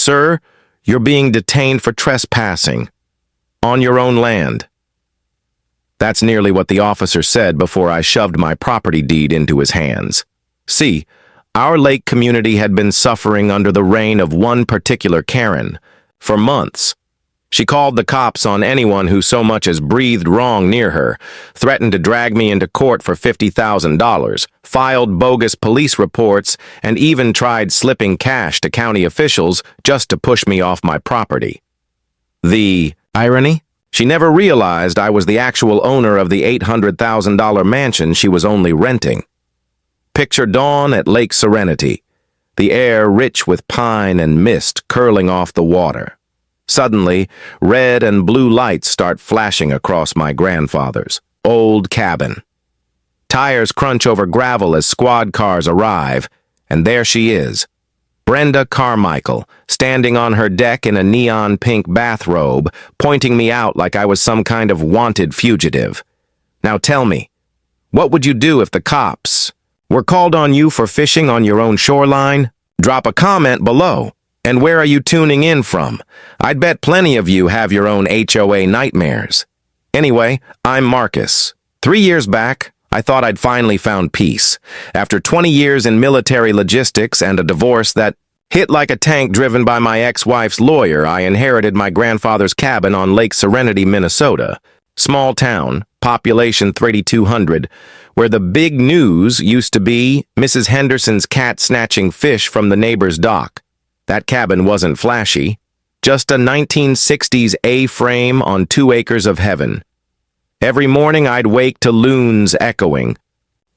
Sir, you're being detained for trespassing on your own land. That's nearly what the officer said before I shoved my property deed into his hands. See, our lake community had been suffering under the reign of one particular Karen for months. She called the cops on anyone who so much as breathed wrong near her, threatened to drag me into court for $50,000, filed bogus police reports, and even tried slipping cash to county officials just to push me off my property. The irony? She never realized I was the actual owner of the $800,000 mansion she was only renting. Picture dawn at Lake Serenity, the air rich with pine and mist curling off the water. Suddenly, red and blue lights start flashing across my grandfather's old cabin. Tires crunch over gravel as squad cars arrive, and there she is, Brenda Carmichael, standing on her deck in a neon pink bathrobe, pointing me out like I was some kind of wanted fugitive. Now tell me, what would you do if the cops were called on you for fishing on your own shoreline? Drop a comment below. And where are you tuning in from? I'd bet plenty of you have your own HOA nightmares. Anyway, I'm Marcus. 3 years back, I thought I'd finally found peace. After 20 years in military logistics and a divorce that hit like a tank driven by my ex-wife's lawyer, I inherited my grandfather's cabin on Lake Serenity, Minnesota. Small town, population 3,200, where the big news used to be Mrs. Henderson's cat snatching fish from the neighbor's dock. That cabin wasn't flashy, just a 1960s A-frame on 2 acres of heaven. Every morning I'd wake to loons echoing.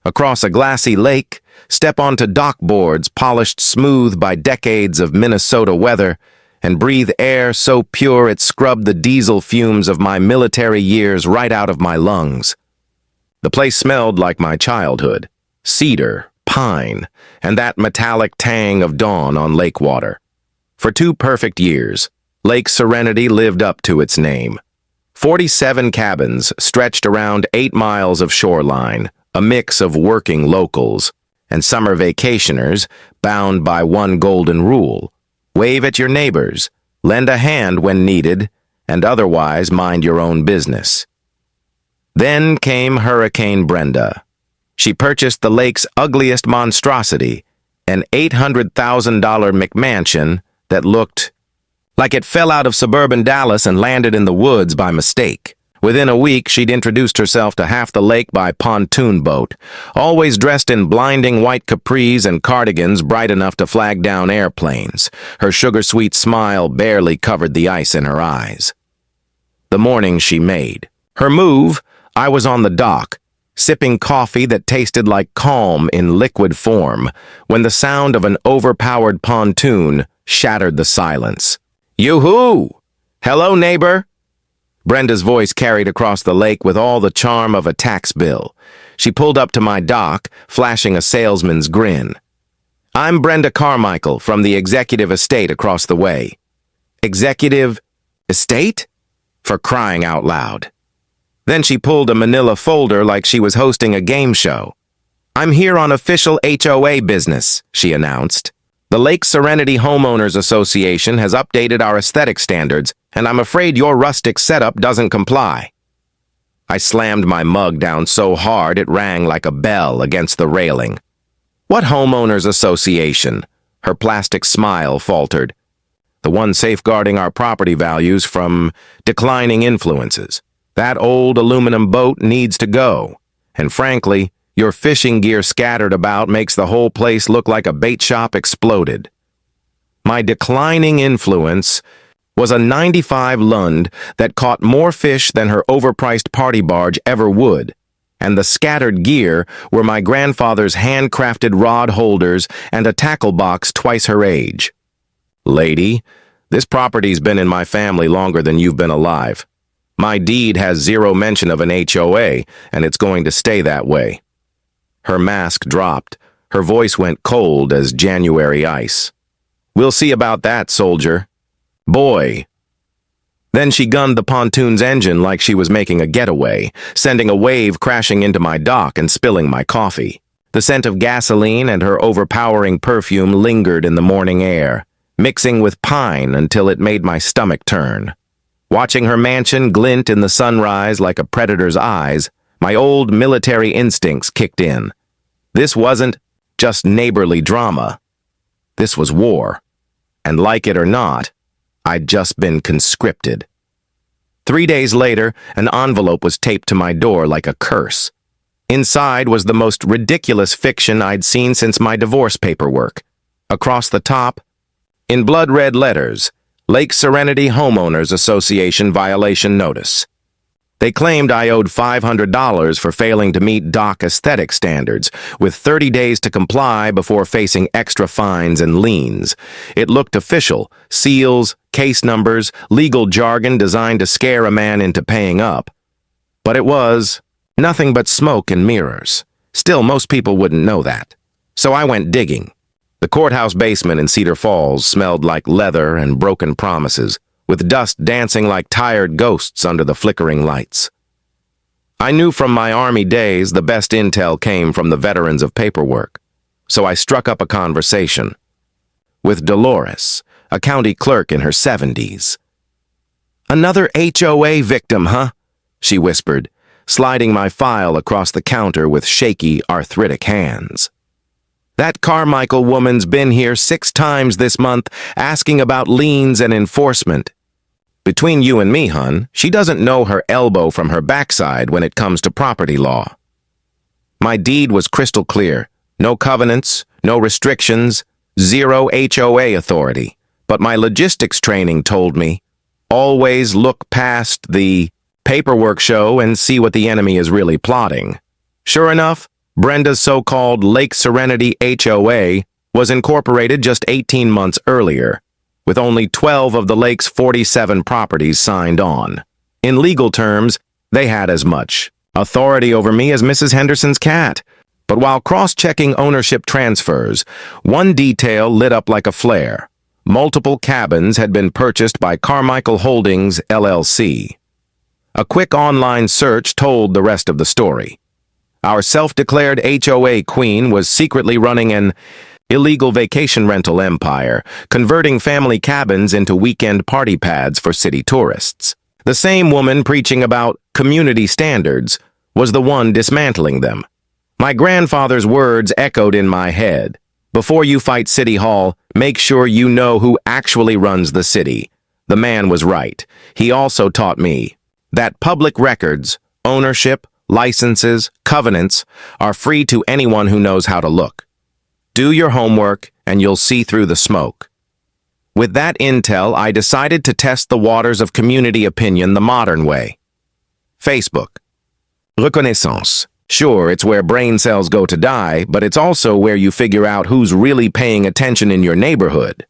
Across a glassy lake, step onto dock boards polished smooth by decades of Minnesota weather, and breathe air so pure it scrubbed the diesel fumes of my military years right out of my lungs. The place smelled like my childhood, cedar, pine, and that metallic tang of dawn on lake water. For 2 perfect years, Lake Serenity lived up to its name. 47 cabins stretched around 8 miles of shoreline, a mix of working locals and summer vacationers bound by one golden rule: wave at your neighbors, lend a hand when needed, and otherwise mind your own business. Then came Hurricane Brenda. She purchased the lake's ugliest monstrosity, an $800,000 McMansion that looked like it fell out of suburban Dallas and landed in the woods by mistake. Within a week, she'd introduced herself to half the lake by pontoon boat, always dressed in blinding white capris and cardigans bright enough to flag down airplanes. Her sugar-sweet smile barely covered the ice in her eyes. The morning she made her move, I was on the dock, sipping coffee that tasted like calm in liquid form, when the sound of an overpowered pontoon shattered the silence. Yoo-hoo! Hello, neighbor! Brenda's voice carried across the lake with all the charm of a tax bill. She pulled up to my dock, flashing a salesman's grin. I'm Brenda Carmichael from the executive estate across the way. Executive estate? For crying out loud. Then she pulled a manila folder like she was hosting a game show. I'm here on official HOA business, she announced. The Lake Serenity Homeowners Association has updated our aesthetic standards, and I'm afraid your rustic setup doesn't comply. I slammed my mug down so hard it rang like a bell against the railing. What homeowners association? Her plastic smile faltered. The one safeguarding our property values from declining influences. That old aluminum boat needs to go. And frankly, your fishing gear scattered about makes the whole place look like a bait shop exploded. My declining influence was a 95 Lund that caught more fish than her overpriced party barge ever would, and the scattered gear were my grandfather's handcrafted rod holders and a tackle box twice her age. Lady, this property's been in my family longer than you've been alive. My deed has zero mention of an HOA, and it's going to stay that way. Her mask dropped. Her voice went cold as January ice. We'll see about that, soldier. Boy. Then she gunned the pontoon's engine like she was making a getaway, sending a wave crashing into my dock and spilling my coffee. The scent of gasoline and her overpowering perfume lingered in the morning air. mixing with pine until it made my stomach turn. Watching her mansion glint in the sunrise like a predator's eyes, my old military instincts kicked in. This wasn't just neighborly drama. This was war. And like it or not, I'd just been conscripted. 3 days later, an envelope was taped to my door like a curse. Inside was the most ridiculous fiction I'd seen since my divorce paperwork. Across the top, in blood-red letters, Lake Serenity Homeowners Association violation notice. They claimed I owed $500 for failing to meet dock aesthetic standards, with 30 days to comply before facing extra fines and liens. It looked official: seals, case numbers, legal jargon designed to scare a man into paying up. But it was nothing but smoke and mirrors. Still, most people wouldn't know that. So I went digging. The courthouse basement in Cedar Falls smelled like leather and broken promises, with dust dancing like tired ghosts under the flickering lights. I knew from my Army days the best intel came from the veterans of paperwork, so I struck up a conversation with Dolores, a county clerk in her 70s. "Another HOA victim, huh?" she whispered, sliding my file across the counter with shaky, arthritic hands. "That Carmichael woman's been here 6 times this month asking about liens and enforcement. Between you and me, hun, she doesn't know her elbow from her backside when it comes to property law." My deed was crystal clear. No covenants, no restrictions, 0 HOA authority. But my logistics training told me, always look past the paperwork show and see what the enemy is really plotting. Sure enough, Brenda's so-called Lake Serenity HOA was incorporated just 18 months earlier, with only 12 of the lake's 47 properties signed on. In legal terms, they had as much authority over me as Mrs. Henderson's cat. But while cross-checking ownership transfers, one detail lit up like a flare. Multiple cabins had been purchased by Carmichael Holdings, LLC. A quick online search told the rest of the story. Our self-declared HOA queen was secretly running an illegal vacation rental empire, converting family cabins into weekend party pads for city tourists. The same woman preaching about community standards was the one dismantling them. My grandfather's words echoed in my head. Before you fight City Hall, make sure you know who actually runs the city. The man was right. He also taught me that public records, ownership, licenses, covenants are free to anyone who knows how to look. Do your homework, and you'll see through the smoke. With that intel, I decided to test the waters of community opinion the modern way. Facebook. Reconnaissance. Sure, it's where brain cells go to die, but it's also where you figure out who's really paying attention in your neighborhood.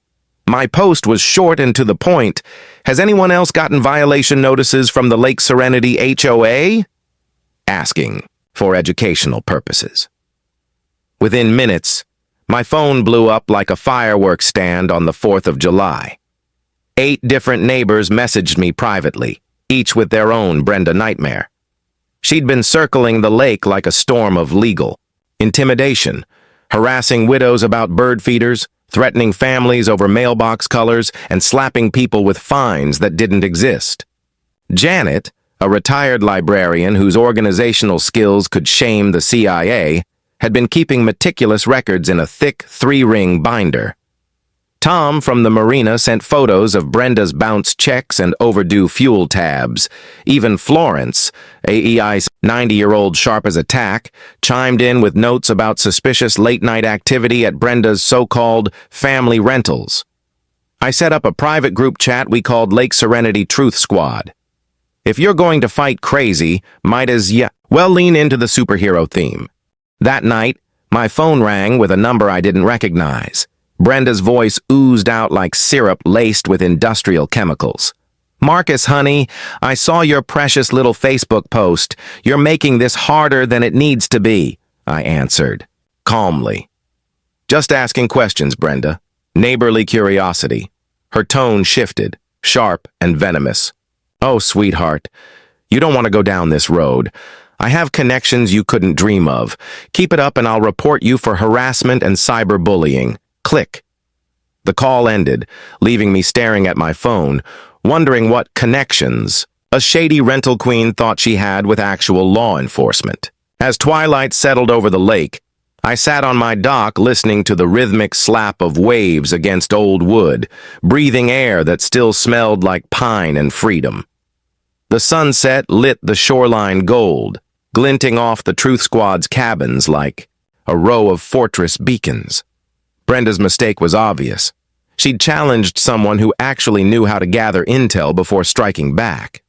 My post was short and to the point. Has anyone else gotten violation notices from the Lake Serenity HOA? Asking for educational purposes. Within minutes, my phone blew up like a fireworks stand on the 4th of July. 8 different neighbors messaged me privately, each with their own Brenda nightmare. She'd been circling the lake like a storm of legal intimidation, harassing widows about bird feeders, threatening families over mailbox colors, and slapping people with fines that didn't exist. Janet, a retired librarian whose organizational skills could shame the CIA, had been keeping meticulous records in a thick 3-ring binder. Tom from the marina sent photos of Brenda's bounced checks and overdue fuel tabs. Even Florence, AEI's 90-year-old sharp as a tack, chimed in with notes about suspicious late-night activity at Brenda's so-called family rentals. I set up a private group chat we called Lake Serenity Truth Squad. If you're going to fight crazy, might as well lean into the superhero theme. That night, my phone rang with a number I didn't recognize. Brenda's voice oozed out like syrup laced with industrial chemicals. "Marcus, honey, I saw your precious little Facebook post. You're making this harder than it needs to be," I answered, calmly. "Just asking questions, Brenda." Neighborly curiosity. Her tone shifted, sharp and venomous. "Oh, sweetheart, you don't want to go down this road. I have connections you couldn't dream of. Keep it up and I'll report you for harassment and cyberbullying. Click." The call ended, leaving me staring at my phone, wondering what connections a shady rental queen thought she had with actual law enforcement. As twilight settled over the lake, I sat on my dock listening to the rhythmic slap of waves against old wood, breathing air that still smelled like pine and freedom. The sunset lit the shoreline gold, glinting off the Truth Squad's cabins like a row of fortress beacons. Brenda's mistake was obvious. She'd challenged someone who actually knew how to gather intel before striking back.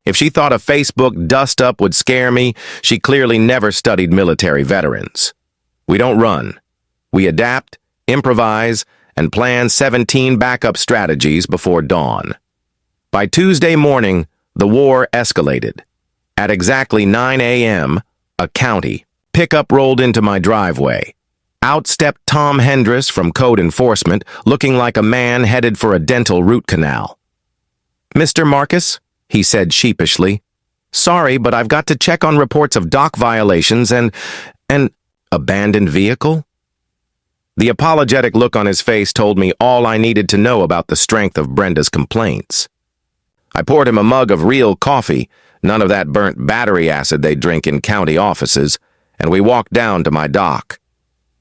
If she thought a Facebook dust-up would scare me, she clearly never studied military veterans. We don't run. We adapt, improvise, and plan 17 backup strategies before dawn. By Tuesday morning, the war escalated. At exactly 9 a.m., a county pickup rolled into my driveway. Out stepped Tom Hendris from Code Enforcement, looking like a man headed for a dental root canal. "Mr. Marcus," he said sheepishly, "sorry, but I've got to check on reports of dock violations and abandoned vehicle?" The apologetic look on his face told me all I needed to know about the strength of Brenda's complaints. I poured him a mug of real coffee, none of that burnt battery acid they drink in county offices, and we walked down to my dock.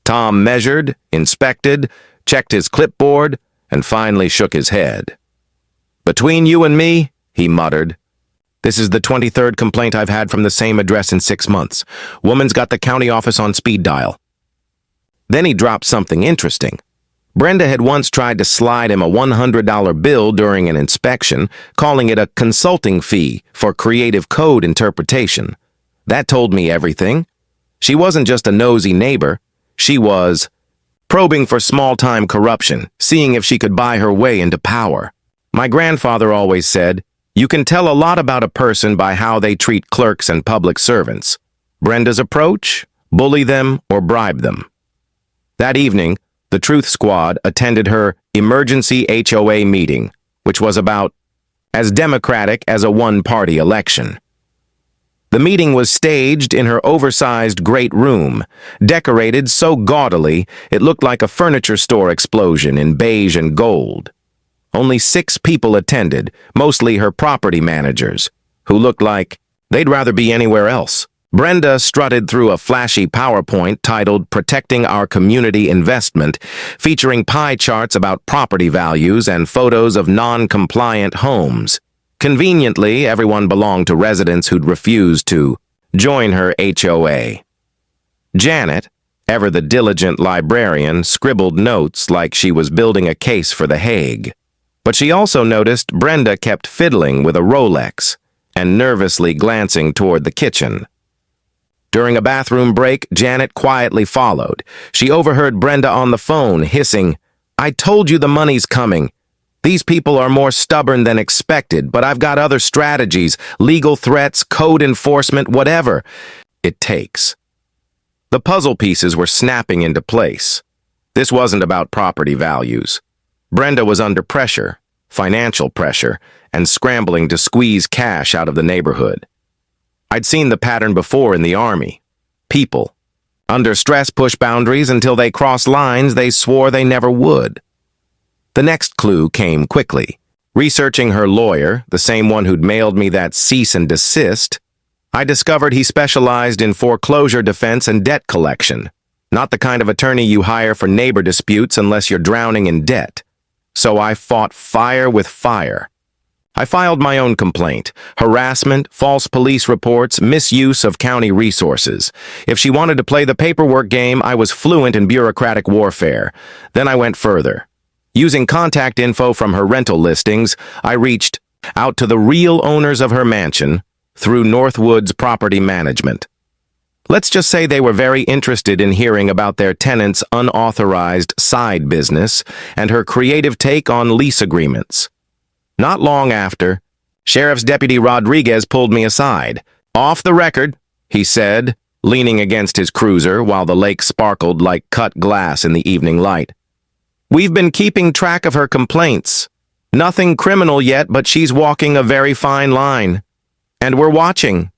Tom measured, inspected, checked his clipboard, and finally shook his head. "Between you and me," he muttered, "this is the 23rd complaint I've had from the same address in 6 months. Woman's got the county office on speed dial." Then he dropped something interesting. Brenda had once tried to slide him a $100 bill during an inspection, calling it a consulting fee for creative code interpretation. That told me everything. She wasn't just a nosy neighbor. She was probing for small-time corruption, seeing if she could buy her way into power. My grandfather always said, "You can tell a lot about a person by how they treat clerks and public servants." Brenda's approach? Bully them or bribe them. That evening, the Truth Squad attended her emergency HOA meeting, which was about as democratic as a one-party election. The meeting was staged in her oversized great room, decorated so gaudily it looked like a furniture store explosion in beige and gold. Only 6 people attended, mostly her property managers, who looked like they'd rather be anywhere else. Brenda strutted through a flashy PowerPoint titled "Protecting Our Community Investment," featuring pie charts about property values and photos of non-compliant homes. Conveniently, everyone belonged to residents who'd refused to join her HOA. Janet, ever the diligent librarian, scribbled notes like she was building a case for The Hague. But she also noticed Brenda kept fiddling with a Rolex and nervously glancing toward the kitchen. During a bathroom break, Janet quietly followed. She overheard Brenda on the phone hissing, "I told you the money's coming. These people are more stubborn than expected, but I've got other strategies, legal threats, code enforcement, whatever it takes." The puzzle pieces were snapping into place. This wasn't about property values. Brenda was under pressure, financial pressure, and scrambling to squeeze cash out of the neighborhood. I'd seen the pattern before in the Army. People, under stress, push boundaries until they cross lines they swore they never would. The next clue came quickly. Researching her lawyer, the same one who'd mailed me that cease and desist, I discovered he specialized in foreclosure defense and debt collection, not the kind of attorney you hire for neighbor disputes unless you're drowning in debt. So I fought fire with fire. I filed my own complaint: harassment, false police reports, misuse of county resources. If she wanted to play the paperwork game, I was fluent in bureaucratic warfare. Then I went further. Using contact info from her rental listings, I reached out to the real owners of her mansion through Northwood's property management. Let's just say they were very interested in hearing about their tenant's unauthorized side business and her creative take on lease agreements. Not long after, Sheriff's Deputy Rodriguez pulled me aside. "Off the record," he said, leaning against his cruiser while the lake sparkled like cut glass in the evening light. "We've been keeping track of her complaints. Nothing criminal yet, but she's walking a very fine line. And we're watching."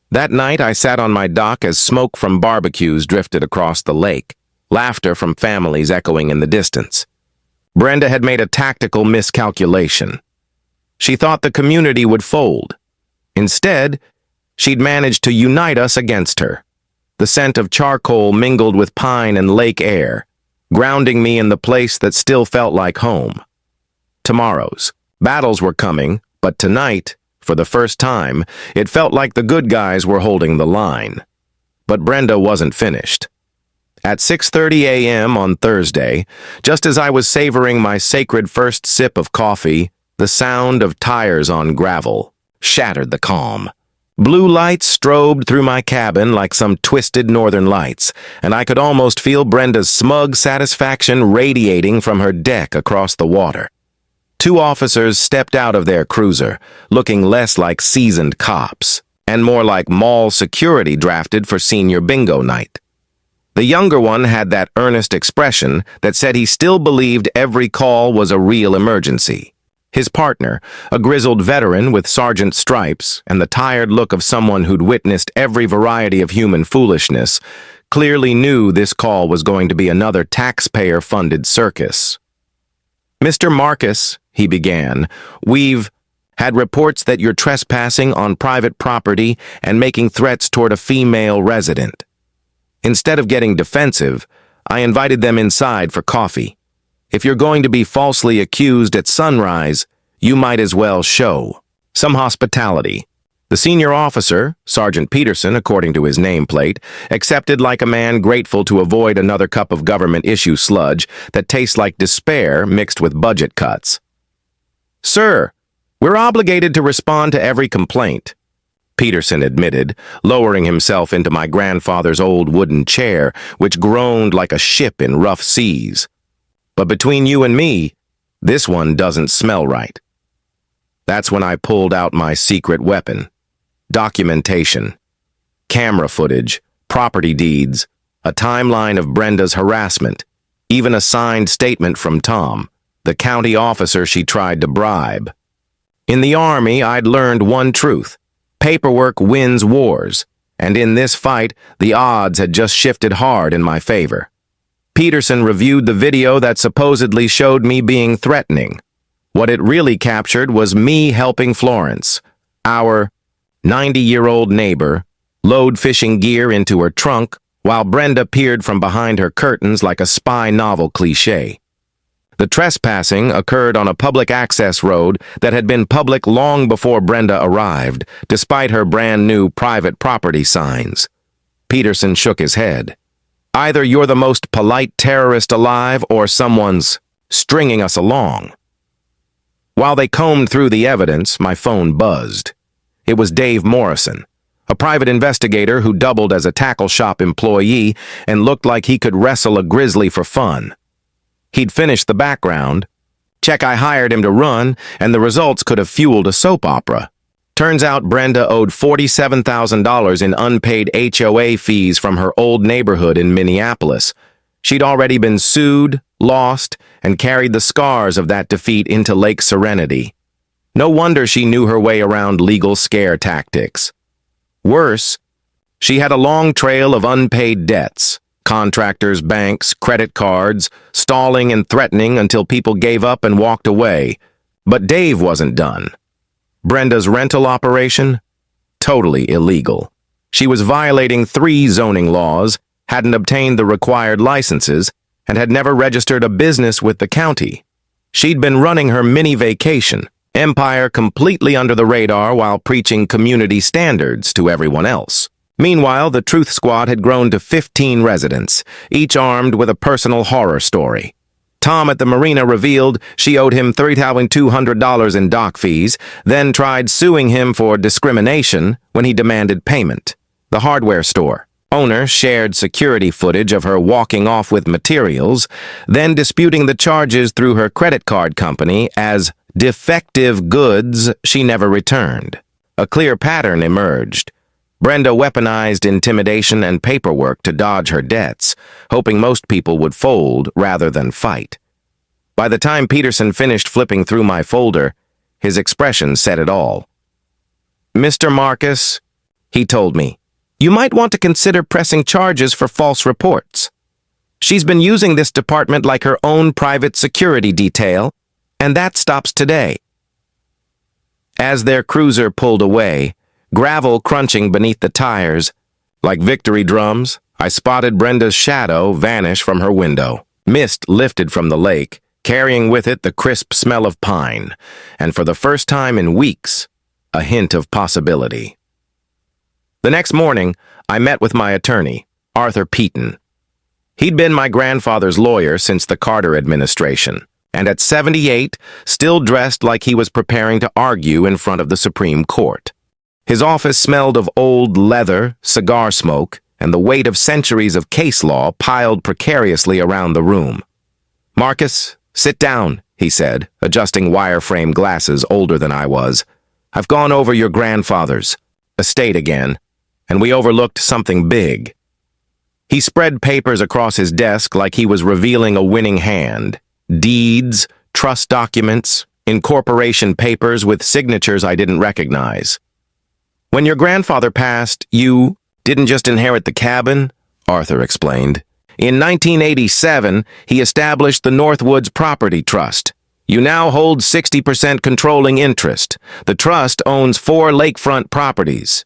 That night, I sat on my dock as smoke from barbecues drifted across the lake, laughter from families echoing in the distance. Brenda had made a tactical miscalculation. She thought the community would fold. Instead, she'd managed to unite us against her. The scent of charcoal mingled with pine and lake air, grounding me in the place that still felt like home. Tomorrow's battles were coming, but tonight, for the first time, it felt like the good guys were holding the line. But Brenda wasn't finished. At 6:30 a.m. on Thursday, just as I was savoring my sacred first sip of coffee, the sound of tires on gravel shattered the calm. Blue lights strobed through my cabin like some twisted northern lights, and I could almost feel Brenda's smug satisfaction radiating from her deck across the water. Two officers stepped out of their cruiser, looking less like seasoned cops, and more like mall security drafted for senior bingo night. The younger one had that earnest expression that said he still believed every call was a real emergency. His partner, a grizzled veteran with sergeant stripes and the tired look of someone who'd witnessed every variety of human foolishness, clearly knew this call was going to be another taxpayer-funded circus. "Mr. Marcus," he began, "we've had reports that you're trespassing on private property and making threats toward a female resident." Instead of getting defensive, I invited them inside for coffee. If you're going to be falsely accused at sunrise, you might as well show some hospitality. The senior officer, Sergeant Peterson, according to his nameplate, accepted like a man grateful to avoid another cup of government-issue sludge that tastes like despair mixed with budget cuts. "Sir, we're obligated to respond to every complaint," Peterson admitted, lowering himself into my grandfather's old wooden chair, which groaned like a ship in rough seas. "But between you and me, this one doesn't smell right." That's when I pulled out my secret weapon. Documentation. Camera footage, property deeds, a timeline of Brenda's harassment, even a signed statement from Tom, the county officer she tried to bribe. In the Army, I'd learned one truth. Paperwork wins wars, and in this fight, the odds had just shifted hard in my favor. Peterson reviewed the video that supposedly showed me being threatening. What it really captured was me helping Florence, our 90-year-old neighbor, load fishing gear into her trunk while Brenda peered from behind her curtains like a spy novel cliché. The trespassing occurred on a public access road that had been public long before Brenda arrived, despite her brand-new private property signs. Peterson shook his head. "Either you're the most polite terrorist alive or someone's stringing us along." While they combed through the evidence, my phone buzzed. It was Dave Morrison, a private investigator who doubled as a tackle shop employee and looked like he could wrestle a grizzly for fun. He'd finished the background check I hired him to run, and the results could have fueled a soap opera. Turns out Brenda owed $47,000 in unpaid HOA fees from her old neighborhood in Minneapolis. She'd already been sued, lost, and carried the scars of that defeat into Lake Serenity. No wonder she knew her way around legal scare tactics. Worse, she had a long trail of unpaid debts, contractors, banks, credit cards, stalling and threatening until people gave up and walked away. But Dave wasn't done. Brenda's rental operation? Totally illegal. She was violating 3 zoning laws, hadn't obtained the required licenses, and had never registered a business with the county. She'd been running her mini-vacation empire completely under the radar while preaching community standards to everyone else. Meanwhile, the Truth Squad had grown to 15 residents, each armed with a personal horror story. Tom at the marina revealed she owed him $3,200 in dock fees, then tried suing him for discrimination when he demanded payment. The hardware store owner shared security footage of her walking off with materials, then disputing the charges through her credit card company as defective goods she never returned. A clear pattern emerged. Brenda weaponized intimidation and paperwork to dodge her debts, hoping most people would fold rather than fight. By the time Peterson finished flipping through my folder, his expression said it all. "Mr. Marcus," he told me, "you might want to consider pressing charges for false reports." She's been using this department like her own private security detail, and that stops today. As their cruiser pulled away, gravel crunching beneath the tires, like victory drums, I spotted Brenda's shadow vanish from her window. Mist lifted from the lake, carrying with it the crisp smell of pine, and for the first time in weeks, a hint of possibility. The next morning, I met with my attorney, Arthur Peaton. He'd been my grandfather's lawyer since the Carter administration, and at 78, still dressed like he was preparing to argue in front of the Supreme Court. His office smelled of old leather, cigar smoke, and the weight of centuries of case law piled precariously around the room. "Marcus, sit down," he said, adjusting wireframe glasses older than I was. "I've gone over your grandfather's estate again, and we overlooked something big." He spread papers across his desk like he was revealing a winning hand. Deeds, trust documents, incorporation papers with signatures I didn't recognize. "When your grandfather passed, you didn't just inherit the cabin," Arthur explained. "In 1987, he established the Northwoods Property Trust. You now hold 60% controlling interest. The trust owns 4 lakefront properties."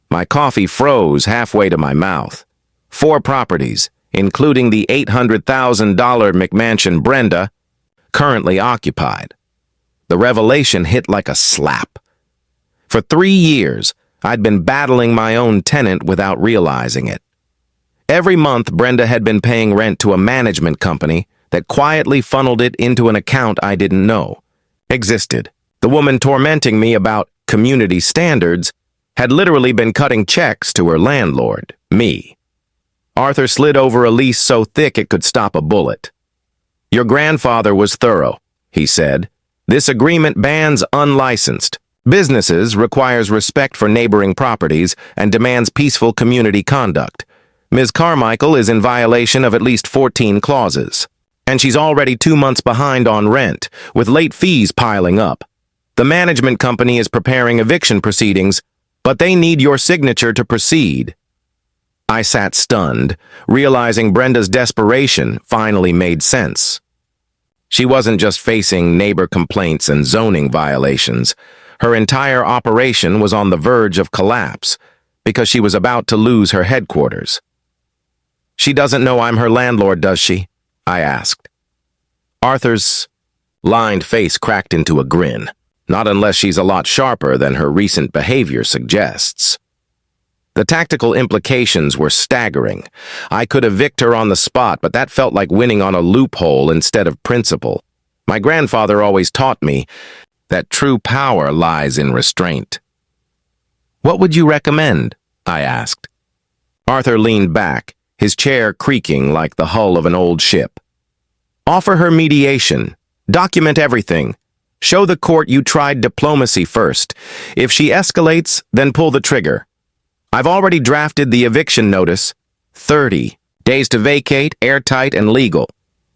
My coffee froze halfway to my mouth. 4 properties, including the $800,000 McMansion Brenda, currently occupied. The revelation hit like a slap. For 3 years, I'd been battling my own tenant without realizing it. Every month, Brenda had been paying rent to a management company that quietly funneled it into an account I didn't know existed. The woman tormenting me about community standards had literally been cutting checks to her landlord, me. Arthur slid over a lease so thick it could stop a bullet. "Your grandfather was thorough," he said. "This agreement bans unlicensed businesses, requires respect for neighboring properties, and demands peaceful community conduct. Ms. Carmichael is in violation of at least 14 clauses, and she's already 2 months behind on rent, with late fees piling up. The management company is preparing eviction proceedings, but they need your signature to proceed." I sat stunned, realizing Brenda's desperation finally made sense. She wasn't just facing neighbor complaints and zoning violations. Her entire operation was on the verge of collapse because she was about to lose her headquarters. "She doesn't know I'm her landlord, does she?" I asked. Arthur's lined face cracked into a grin. "Not unless she's a lot sharper than her recent behavior suggests." The tactical implications were staggering. I could evict her on the spot, but that felt like winning on a loophole instead of principle. My grandfather always taught me that true power lies in restraint. "What would you recommend?" I asked. Arthur leaned back, his chair creaking like the hull of an old ship. "Offer her mediation. Document everything. Show the court you tried diplomacy first. If she escalates, then pull the trigger. I've already drafted the eviction notice. 30 days to vacate, airtight and legal.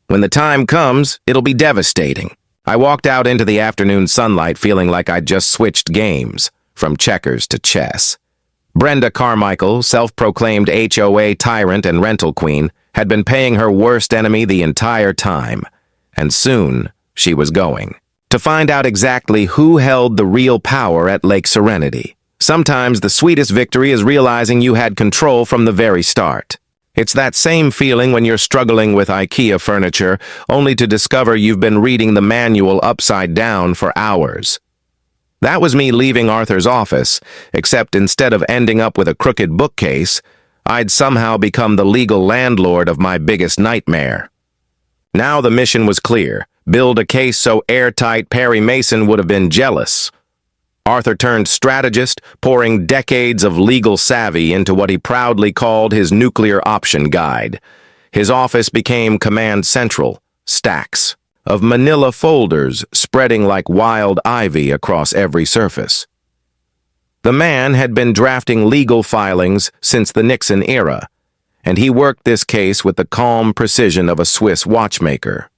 When the time comes, it'll be devastating." I walked out into the afternoon sunlight feeling like I'd just switched games, from checkers to chess. Brenda Carmichael, self-proclaimed HOA tyrant and rental queen, had been paying her worst enemy the entire time, and soon she was going to find out exactly who held the real power at Lake Serenity. Sometimes the sweetest victory is realizing you had control from the very start. It's that same feeling when you're struggling with IKEA furniture, only to discover you've been reading the manual upside down for hours. That was me leaving Arthur's office, except instead of ending up with a crooked bookcase, I'd somehow become the legal landlord of my biggest nightmare. Now the mission was clear. Build a case so airtight Perry Mason would have been jealous. Arthur turned strategist, pouring decades of legal savvy into what he proudly called his nuclear option guide. His office became command central, stacks of manila folders spreading like wild ivy across every surface. The man had been drafting legal filings since the Nixon era, and he worked this case with the calm precision of a Swiss watchmaker.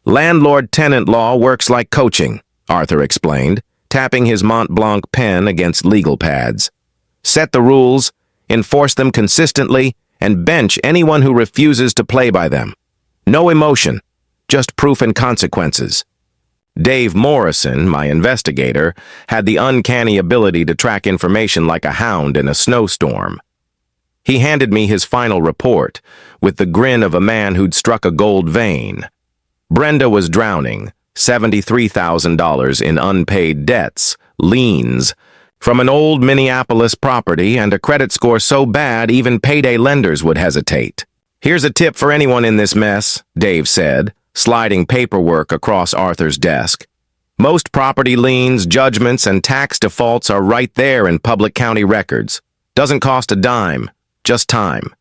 "Landlord-tenant law works like coaching," Arthur explained, tapping his Mont Blanc pen against legal pads. "Set the rules, enforce them consistently, and bench anyone who refuses to play by them. No emotion, just proof and consequences. Dave Morrison, my investigator, had the uncanny ability to track information like a hound in a snowstorm. He handed me his final report, with the grin of a man who'd struck a gold vein. Brenda was drowning, $73,000 in unpaid debts, liens, from an old Minneapolis property and a credit score so bad even payday lenders would hesitate. "Here's a tip for anyone in this mess," Dave said, sliding paperwork across Arthur's desk. "Most property liens, judgments, and tax defaults are right there in public county records. Doesn't cost a dime, just time."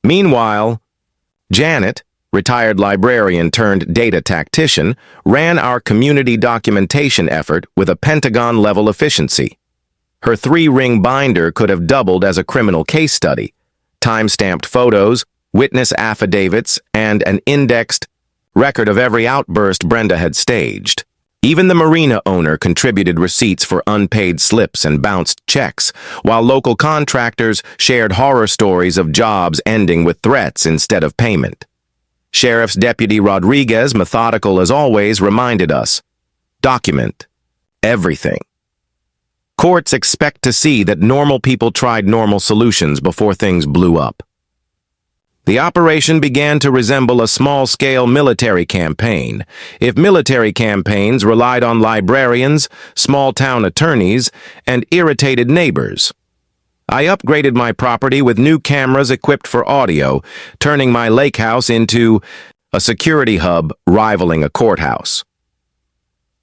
Meanwhile, Janet, retired librarian turned data tactician, ran our community documentation effort with a Pentagon-level efficiency. Her 3-ring binder could have doubled as a criminal case study. Time-stamped photos, witness affidavits, and an indexed record of every outburst Brenda had staged. Even the marina owner contributed receipts for unpaid slips and bounced checks, while local contractors shared horror stories of jobs ending with threats instead of payment. Sheriff's Deputy Rodriguez, methodical as always, reminded us, document everything. Courts expect to see that normal people tried normal solutions before things blew up. The operation began to resemble a small-scale military campaign. If military campaigns relied on librarians, small-town attorneys, and irritated neighbors. I upgraded my property with new cameras equipped for audio, turning my lake house into a security hub rivaling a courthouse.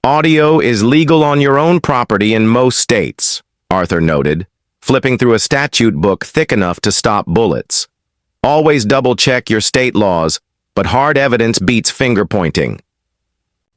"Audio is legal on your own property in most states," Arthur noted, flipping through a statute book thick enough to stop bullets. "Always double-check your state laws, but hard evidence beats finger-pointing."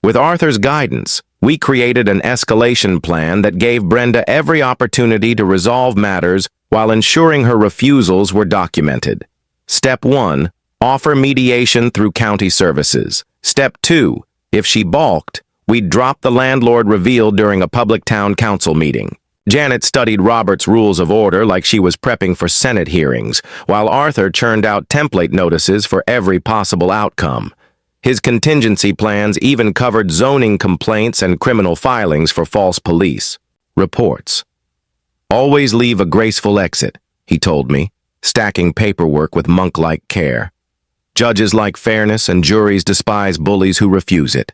With Arthur's guidance, we created an escalation plan that gave Brenda every opportunity to resolve matters while ensuring her refusals were documented. Step 1, offer mediation through county services. Step 2, if she balked, we'd drop the landlord revealed during a public town council meeting. Janet studied Robert's Rules of Order like she was prepping for Senate hearings, while Arthur churned out template notices for every possible outcome. His contingency plans even covered zoning complaints and criminal filings for false police reports. "Always leave a graceful exit," he told me, stacking paperwork with monk-like care. "Judges like fairness and juries despise bullies who refuse it."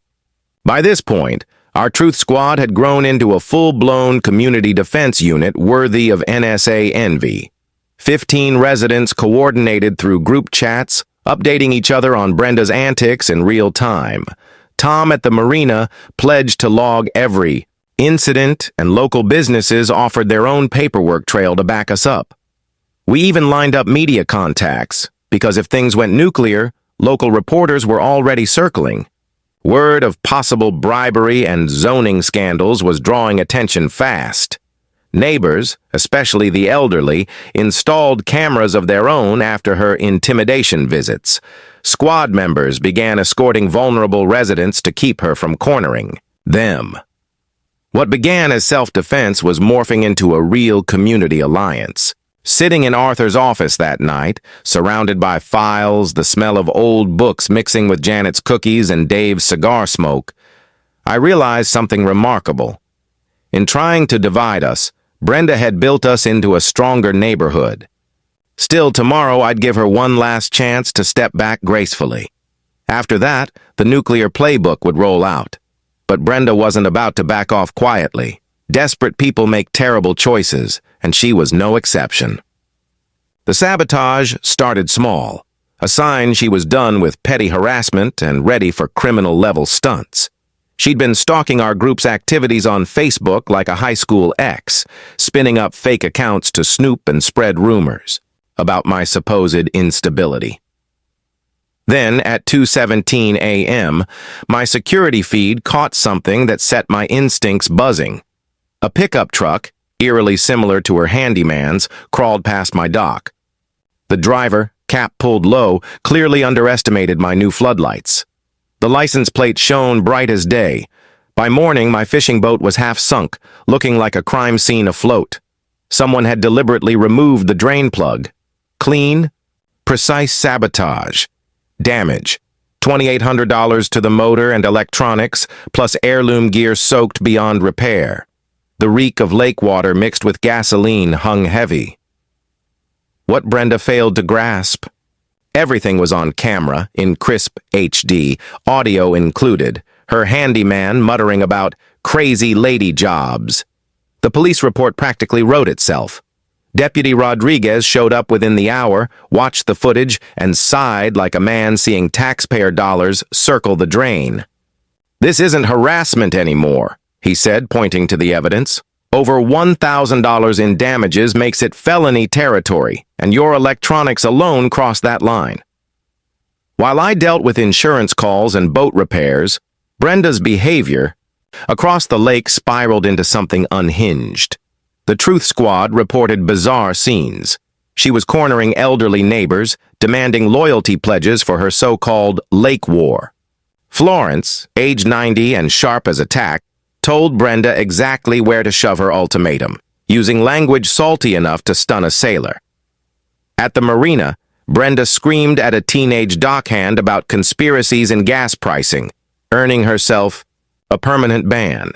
By this point, our Truth Squad had grown into a full-blown community defense unit worthy of NSA envy. 15 residents coordinated through group chats, updating each other on Brenda's antics in real time. Tom at the marina pledged to log every incident, and local businesses offered their own paperwork trail to back us up. We even lined up media contacts, because if things went nuclear, local reporters were already circling. Word of possible bribery and zoning scandals was drawing attention fast. Neighbors, especially the elderly, installed cameras of their own after her intimidation visits. Squad members began escorting vulnerable residents to keep her from cornering them. What began as self-defense was morphing into a real community alliance. Sitting in Arthur's office that night, surrounded by files, the smell of old books mixing with Janet's cookies and Dave's cigar smoke, I realized something remarkable. In trying to divide us, Brenda had built us into a stronger neighborhood. Still, tomorrow I'd give her one last chance to step back gracefully. After that, the nuclear playbook would roll out. But Brenda wasn't about to back off quietly. Desperate people make terrible choices, and she was no exception. The sabotage started small, a sign she was done with petty harassment and ready for criminal-level stunts. She'd been stalking our group's activities on Facebook like a high school ex, spinning up fake accounts to snoop and spread rumors about my supposed instability. Then, at 2:17 a.m., my security feed caught something that set my instincts buzzing. A pickup truck, eerily similar to her handyman's, crawled past my dock. The driver, cap pulled low, clearly underestimated my new floodlights. The license plate shone bright as day. By morning, my fishing boat was half sunk, looking like a crime scene afloat. Someone had deliberately removed the drain plug. Clean, Precise sabotage. Damage. $2,800 to the motor and electronics, plus heirloom gear soaked beyond repair. The reek of lake water mixed with gasoline hung heavy. What Brenda failed to grasp? Everything was on camera, in crisp HD, audio included, her handyman muttering about crazy lady jobs. The police report practically wrote itself. Deputy Rodriguez showed up within the hour, watched the footage, and sighed like a man seeing taxpayer dollars circle the drain. "This isn't harassment anymore," he said, pointing to the evidence. "Over $1,000 in damages makes it felony territory, and your electronics alone cross that line." While I dealt with insurance calls and boat repairs, Brenda's behavior across the lake spiraled into something unhinged. The Truth Squad reported bizarre scenes. She was cornering elderly neighbors, demanding loyalty pledges for her so-called lake war. Florence, age 90 and sharp as a tack, told Brenda exactly where to shove her ultimatum, using language salty enough to stun a sailor. At the marina, Brenda screamed at a teenage dockhand about conspiracies and gas pricing, earning herself a permanent ban.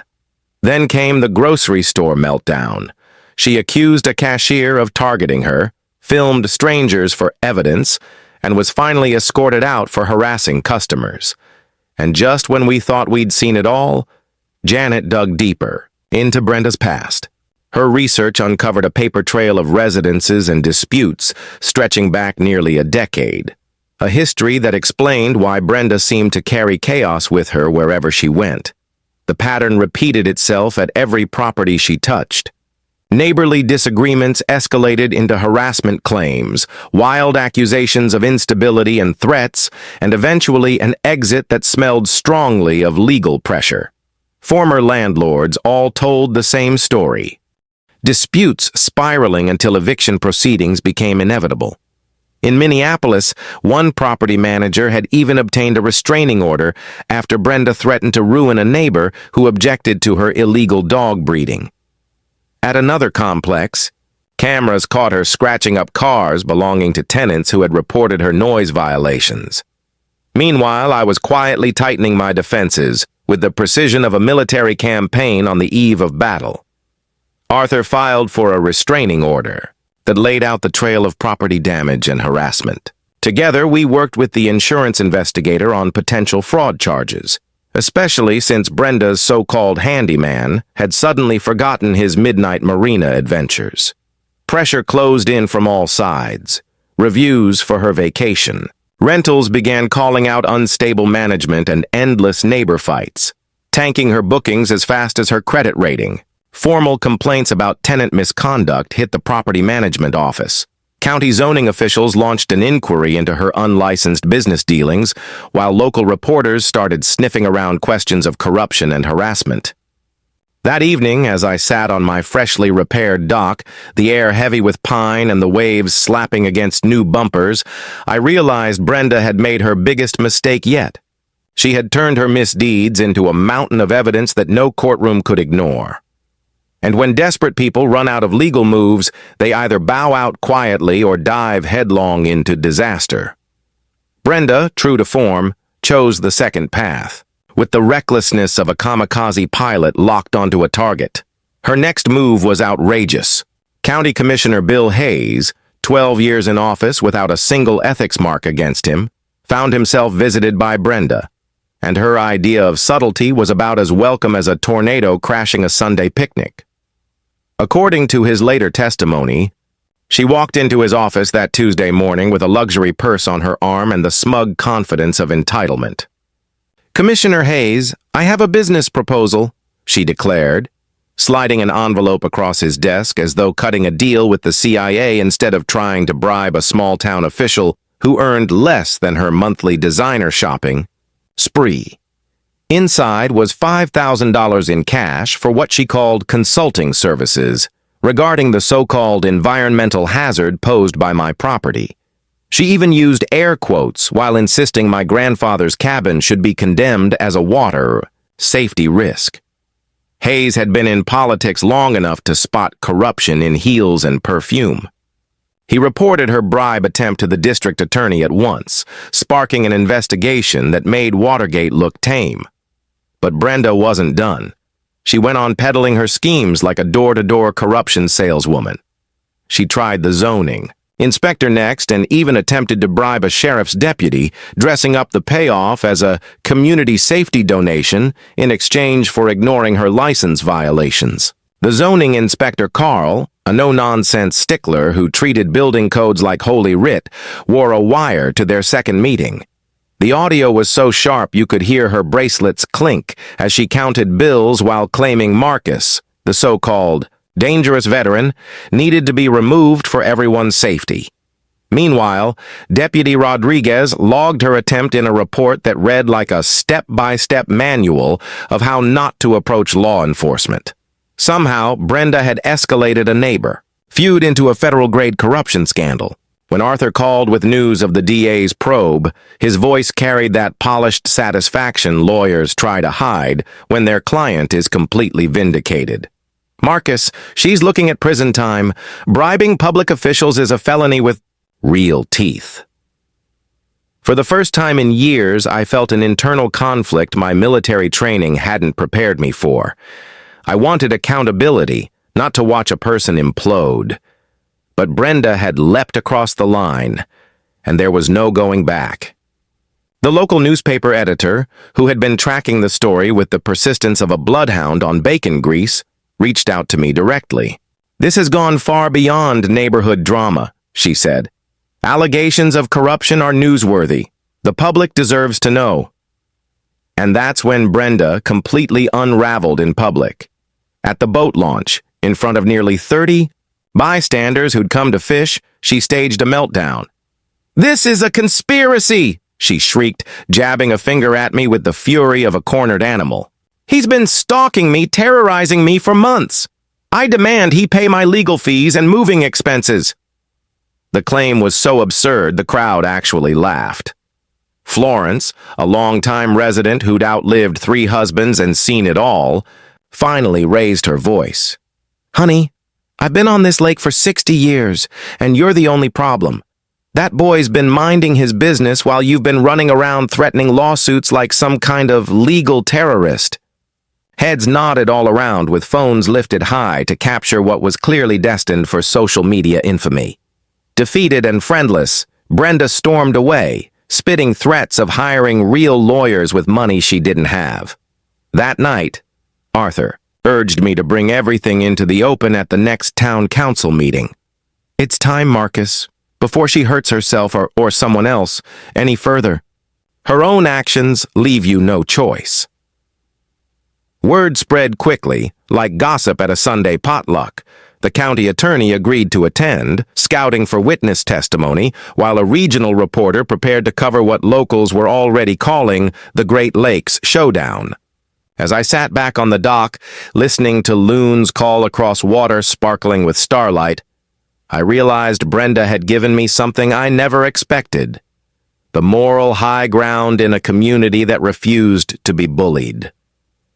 Then came the grocery store meltdown. She accused a cashier of targeting her, filmed strangers for evidence, and was finally escorted out for harassing customers. And just when we thought we'd seen it all, Janet dug deeper into Brenda's past. Her research uncovered a paper trail of residences and disputes stretching back nearly a decade. A history that explained why Brenda seemed to carry chaos with her wherever she went. The pattern repeated itself at every property she touched. Neighborly disagreements escalated into harassment claims, wild accusations of instability and threats, and eventually an exit that smelled strongly of legal pressure. Former landlords all told the same story. Disputes spiraling until eviction proceedings became inevitable. In Minneapolis, one property manager had even obtained a restraining order after Brenda threatened to ruin a neighbor who objected to her illegal dog breeding. At another complex, cameras caught her scratching up cars belonging to tenants who had reported her noise violations. Meanwhile, I was quietly tightening my defenses with the precision of a military campaign on the eve of battle. Arthur filed for a restraining order that laid out the trail of property damage and harassment. Together, we worked with the insurance investigator on potential fraud charges, especially since Brenda's so-called handyman had suddenly forgotten his midnight marina adventures. Pressure closed in from all sides. Reviews for her vacation. Rentals began calling out unstable management and endless neighbor fights, tanking her bookings as fast as her credit rating. Formal complaints about tenant misconduct hit the property management office. County zoning officials launched an inquiry into her unlicensed business dealings, while local reporters started sniffing around questions of corruption and harassment. That evening, as I sat on my freshly repaired dock, the air heavy with pine and the waves slapping against new bumpers, I realized Brenda had made her biggest mistake yet. She had turned her misdeeds into a mountain of evidence that no courtroom could ignore. And when desperate people run out of legal moves, they either bow out quietly or dive headlong into disaster. Brenda, true to form, chose the second path, with the recklessness of a kamikaze pilot locked onto a target. Her next move was outrageous. County Commissioner Bill Hayes, 12 years in office without a single ethics mark against him, found himself visited by Brenda, and her idea of subtlety was about as welcome as a tornado crashing a Sunday picnic. According to his later testimony, she walked into his office that Tuesday morning with a luxury purse on her arm and the smug confidence of entitlement. "Commissioner Hayes, I have a business proposal," she declared, sliding an envelope across his desk as though cutting a deal with the CIA instead of trying to bribe a small-town official who earned less than her monthly designer shopping spree. Inside was $5,000 in cash for what she called consulting services regarding the so-called environmental hazard posed by my property. She even used air quotes while insisting my grandfather's cabin should be condemned as a water safety risk. Hayes had been in politics long enough to spot corruption in heels and perfume. He reported her bribe attempt to the district attorney at once, sparking an investigation that made Watergate look tame. But Brenda wasn't done. She went on peddling her schemes like a door-to-door corruption saleswoman. She tried the zoning, inspector next, and even attempted to bribe a sheriff's deputy, dressing up the payoff as a community safety donation in exchange for ignoring her license violations. The zoning inspector, Carl, a no-nonsense stickler who treated building codes like holy writ, wore a wire to their second meeting. The audio was so sharp you could hear her bracelets clink as she counted bills while claiming Marcus, the so-called dangerous veteran, needed to be removed for everyone's safety. Meanwhile, Deputy Rodriguez logged her attempt in a report that read like a step-by-step manual of how not to approach law enforcement. Somehow, Brenda had escalated a neighbor, feud into a federal-grade corruption scandal. When Arthur called with news of the DA's probe, his voice carried that polished satisfaction lawyers try to hide when their client is completely vindicated. Marcus, she's looking at prison time. Bribing public officials is a felony with real teeth. For the first time in years, I felt an internal conflict my military training hadn't prepared me for. I wanted accountability, not to watch a person implode. But Brenda had leapt across the line, and there was no going back. The local newspaper editor, who had been tracking the story with the persistence of a bloodhound on bacon grease, reached out to me directly. "This has gone far beyond neighborhood drama," she said. "Allegations of corruption are newsworthy. The public deserves to know." And that's when Brenda completely unraveled in public. At the boat launch, in front of nearly 30 bystanders who'd come to fish, she staged a meltdown. "This is a conspiracy!" she shrieked, jabbing a finger at me with the fury of a cornered animal. "He's been stalking me, terrorizing me for months. I demand he pay my legal fees and moving expenses." The claim was so absurd the crowd actually laughed. Florence, a longtime resident who'd outlived 3 husbands and seen it all, finally raised her voice. "Honey, I've been on this lake for 60 years, and you're the only problem. That boy's been minding his business while you've been running around threatening lawsuits like some kind of legal terrorist." Heads nodded all around with phones lifted high to capture what was clearly destined for social media infamy. Defeated and friendless, Brenda stormed away, spitting threats of hiring real lawyers with money she didn't have. That night, Arthur urged me to bring everything into the open at the next town council meeting. "It's time, Marcus, before she hurts herself or someone else any further. Her own actions leave you no choice." Word spread quickly, like gossip at a Sunday potluck. The county attorney agreed to attend, scouting for witness testimony, while a regional reporter prepared to cover what locals were already calling the Great Lakes Showdown. As I sat back on the dock, listening to loons call across water sparkling with starlight, I realized Brenda had given me something I never expected: the moral high ground in a community that refused to be bullied.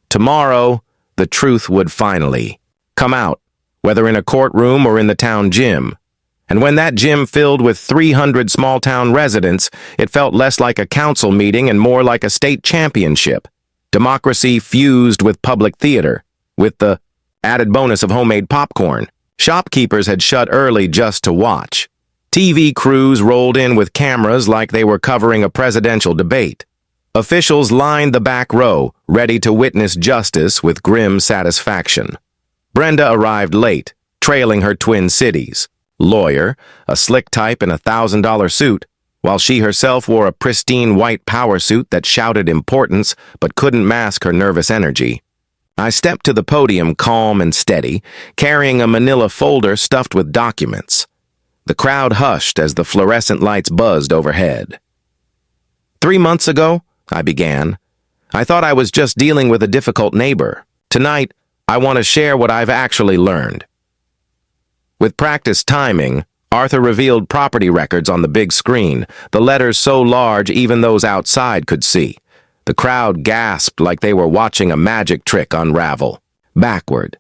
Tomorrow, the truth would finally come out, whether in a courtroom or in the town gym. And when that gym filled with 300 small-town residents, it felt less like a council meeting and more like a state championship. Democracy fused with public theater, with the added bonus of homemade popcorn. Shopkeepers had shut early just to watch. TV crews rolled in with cameras like they were covering a presidential debate. Officials lined the back row, ready to witness justice with grim satisfaction. Brenda arrived late, trailing her twin cities. Lawyer, a slick type in a $1,000 suit, while she herself wore a pristine white power suit that shouted importance but couldn't mask her nervous energy. I stepped to the podium calm and steady, carrying a manila folder stuffed with documents. The crowd hushed as the fluorescent lights buzzed overhead. 3 months ago, I began, I thought I was just dealing with a difficult neighbor. Tonight, I want to share what I've actually learned. With practiced timing, Arthur revealed property records on the big screen, the letters so large even those outside could see. The crowd gasped like they were watching a magic trick unravel. Backward.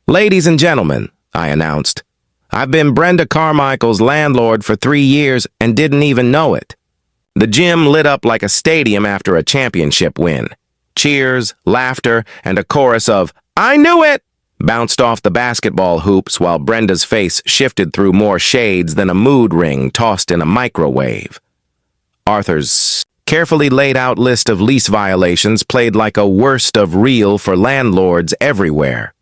"Ladies and gentlemen," I announced, I've been Brenda Carmichael's landlord for 3 years and didn't even know it. The gym lit up like a stadium after a championship win. Cheers, laughter, and a chorus of, "I knew it!" bounced off the basketball hoops while Brenda's face shifted through more shades than a mood ring tossed in a microwave. Arthur's carefully laid out list of lease violations played like a worst of reel for landlords everywhere.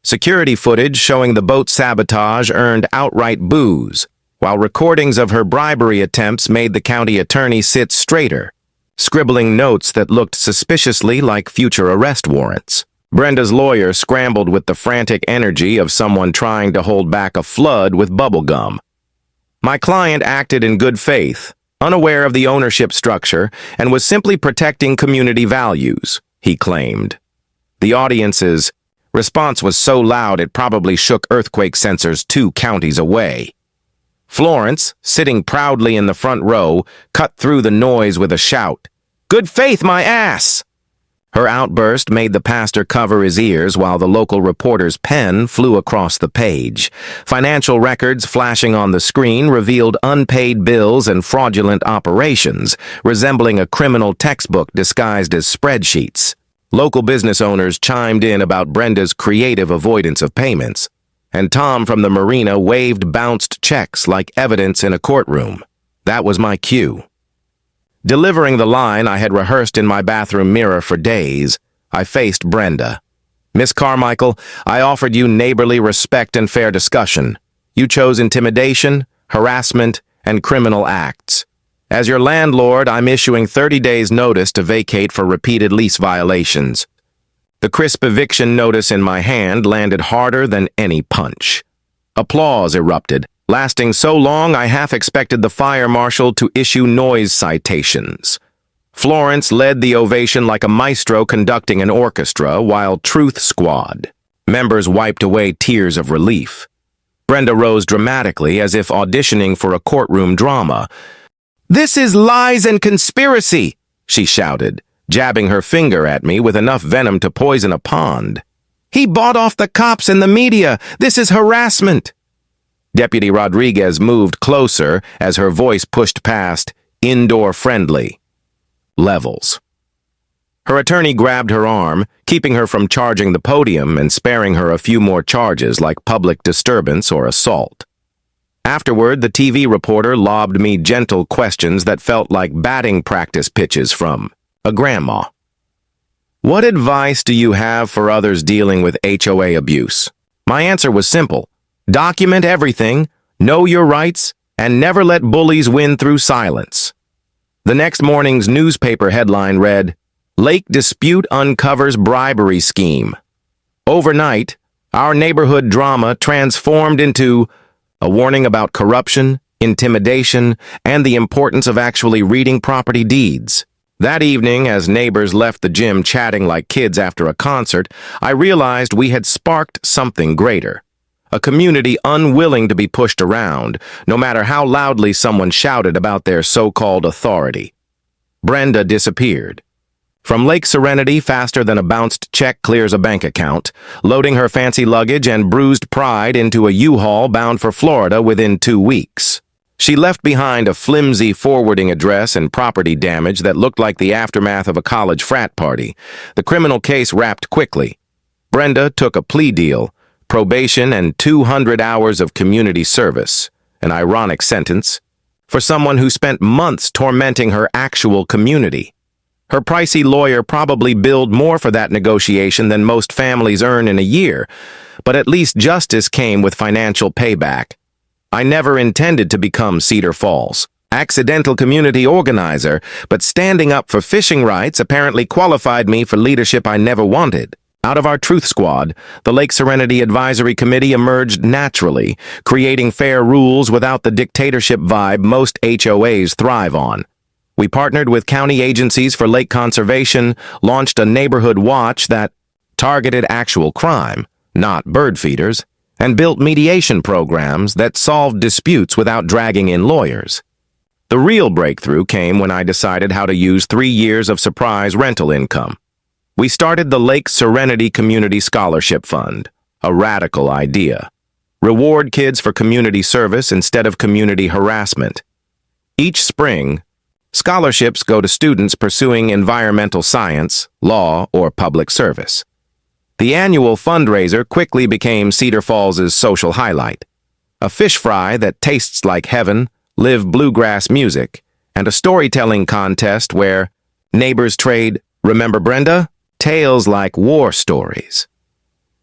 Security footage showing the boat sabotage earned outright boos, while recordings of her bribery attempts made the county attorney sit straighter, scribbling notes that looked suspiciously like future arrest warrants. Brenda's lawyer scrambled with the frantic energy of someone trying to hold back a flood with bubble gum. My client acted in good faith, unaware of the ownership structure, and was simply protecting community values, he claimed. The audience's response was so loud it probably shook earthquake sensors 2 counties away. Florence, sitting proudly in the front row, cut through the noise with a shout, "Good faith, my ass!" Her outburst made the pastor cover his ears while the local reporter's pen flew across the page. Financial records flashing on the screen revealed unpaid bills and fraudulent operations, resembling a criminal textbook disguised as spreadsheets. Local business owners chimed in about Brenda's creative avoidance of payments, and Tom from the marina waved bounced checks like evidence in a courtroom. That was my cue. Delivering the line I had rehearsed in my bathroom mirror for days, I faced Brenda. "Miss Carmichael, I offered you neighborly respect and fair discussion. You chose intimidation, harassment, and criminal acts. As your landlord, I'm issuing 30 days' notice to vacate for repeated lease violations." The crisp eviction notice in my hand landed harder than any punch. Applause erupted, lasting so long I half expected the fire marshal to issue noise citations. Florence led the ovation like a maestro conducting an orchestra, while Truth Squad members wiped away tears of relief. Brenda rose dramatically as if auditioning for a courtroom drama. "This is lies and conspiracy," she shouted, jabbing her finger at me with enough venom to poison a pond. "He bought off the cops and the media. This is harassment." Deputy Rodriguez moved closer as her voice pushed past indoor-friendly levels. Her attorney grabbed her arm, keeping her from charging the podium and sparing her a few more charges like public disturbance or assault. Afterward, the TV reporter lobbed me gentle questions that felt like batting practice pitches from a grandma. "What advice do you have for others dealing with HOA abuse?" My answer was simple. Document everything, know your rights, and never let bullies win through silence. The next morning's newspaper headline read, "Lake Dispute Uncovers Bribery Scheme." Overnight, our neighborhood drama transformed into a warning about corruption, intimidation, and the importance of actually reading property deeds. That evening, as neighbors left the gym chatting like kids after a concert, I realized we had sparked something greater. A community unwilling to be pushed around, no matter how loudly someone shouted about their so-called authority. Brenda disappeared. From Lake Serenity faster than a bounced check clears a bank account, loading her fancy luggage and bruised pride into a U-Haul bound for Florida within 2 weeks. She left behind a flimsy forwarding address and property damage that looked like the aftermath of a college frat party. The criminal case wrapped quickly. Brenda took a plea deal, probation and 200 hours of community service, an ironic sentence, for someone who spent months tormenting her actual community. Her pricey lawyer probably billed more for that negotiation than most families earn in a year, but at least justice came with financial payback. I never intended to become Cedar Falls' accidental community organizer, but standing up for fishing rights apparently qualified me for leadership I never wanted. Out of our Truth Squad, the Lake Serenity Advisory Committee emerged naturally, creating fair rules without the dictatorship vibe most HOAs thrive on. We partnered with county agencies for lake conservation, launched a neighborhood watch that targeted actual crime, not bird feeders, and built mediation programs that solved disputes without dragging in lawyers. The real breakthrough came when I decided how to use 3 years of surprise rental income. We started the Lake Serenity Community Scholarship Fund, a radical idea. Reward kids for community service instead of community harassment. Each spring, scholarships go to students pursuing environmental science, law, or public service. The annual fundraiser quickly became Cedar Falls' social highlight. A fish fry that tastes like heaven, live bluegrass music, and a storytelling contest where neighbors trade, "Remember Brenda?" tales like war stories.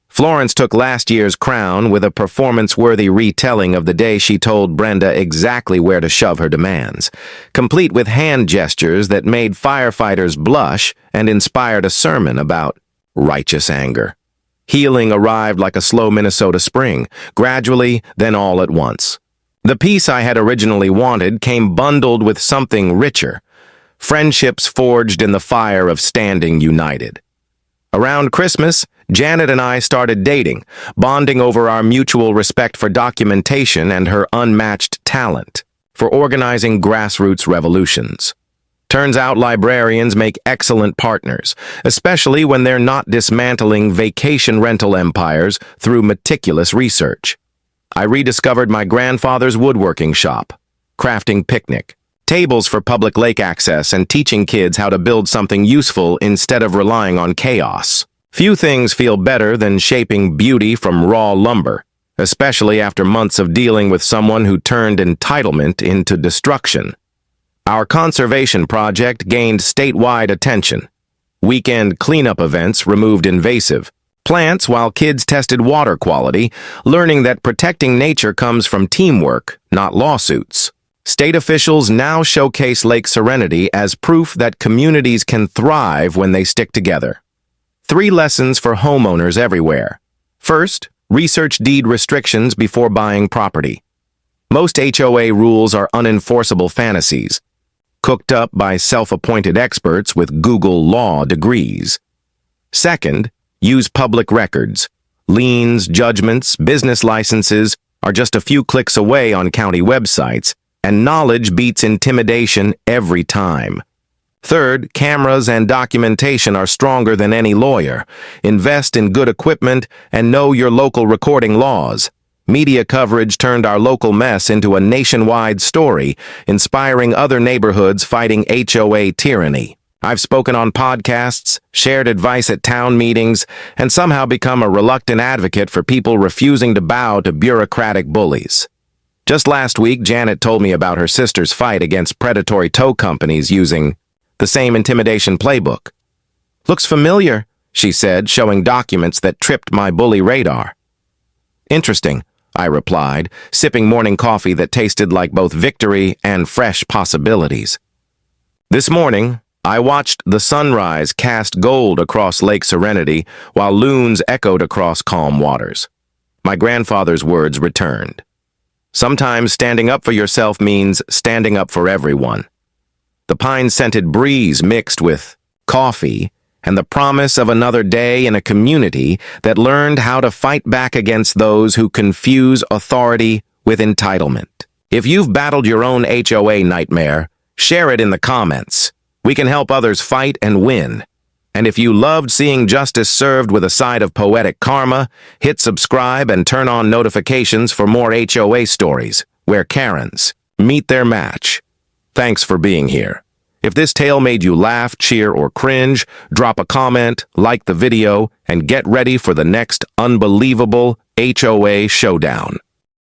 Florence took last year's crown with a performance-worthy retelling of the day she told Brenda exactly where to shove her demands, complete with hand gestures that made firefighters blush and inspired a sermon about righteous anger. Healing arrived like a slow Minnesota spring, gradually, then all at once. The peace I had originally wanted came bundled with something richer, friendships forged in the fire of standing united. Around Christmas, Janet and I started dating, bonding over our mutual respect for documentation and her unmatched talent for organizing grassroots revolutions. Turns out librarians make excellent partners, especially when they're not dismantling vacation rental empires through meticulous research. I rediscovered my grandfather's woodworking shop, crafting picnic, tables for public lake access, and teaching kids how to build something useful instead of relying on chaos. Few things feel better than shaping beauty from raw lumber, especially after months of dealing with someone who turned entitlement into destruction. Our conservation project gained statewide attention. Weekend cleanup events removed invasive plants while kids tested water quality, learning that protecting nature comes from teamwork, not lawsuits. State officials now showcase Lake Serenity as proof that communities can thrive when they stick together. 3 lessons for homeowners everywhere. First, research deed restrictions before buying property. Most HOA rules are unenforceable fantasies, cooked up by self-appointed experts with Google law degrees. Second, use public records. Liens, judgments, business licenses are just a few clicks away on county websites, and knowledge beats intimidation every time. Third, cameras and documentation are stronger than any lawyer. Invest in good equipment and know your local recording laws. Media coverage turned our local mess into a nationwide story, inspiring other neighborhoods fighting HOA tyranny. I've spoken on podcasts, shared advice at town meetings, and somehow become a reluctant advocate for people refusing to bow to bureaucratic bullies. Just last week, Janet told me about her sister's fight against predatory tow companies using the same intimidation playbook. "Looks familiar," she said, showing documents that tripped my bully radar. "Interesting," I replied, sipping morning coffee that tasted like both victory and fresh possibilities. This morning, I watched the sunrise cast gold across Lake Serenity while loons echoed across calm waters. My grandfather's words returned. Sometimes standing up for yourself means standing up for everyone. The pine-scented breeze mixed with coffee and the promise of another day in a community that learned how to fight back against those who confuse authority with entitlement. If you've battled your own HOA nightmare, share it in the comments. We can help others fight and win. And if you loved seeing justice served with a side of poetic karma, hit subscribe and turn on notifications for more HOA stories, where Karens meet their match. Thanks for being here. If this tale made you laugh, cheer, or cringe, drop a comment, like the video, and get ready for the next unbelievable HOA showdown.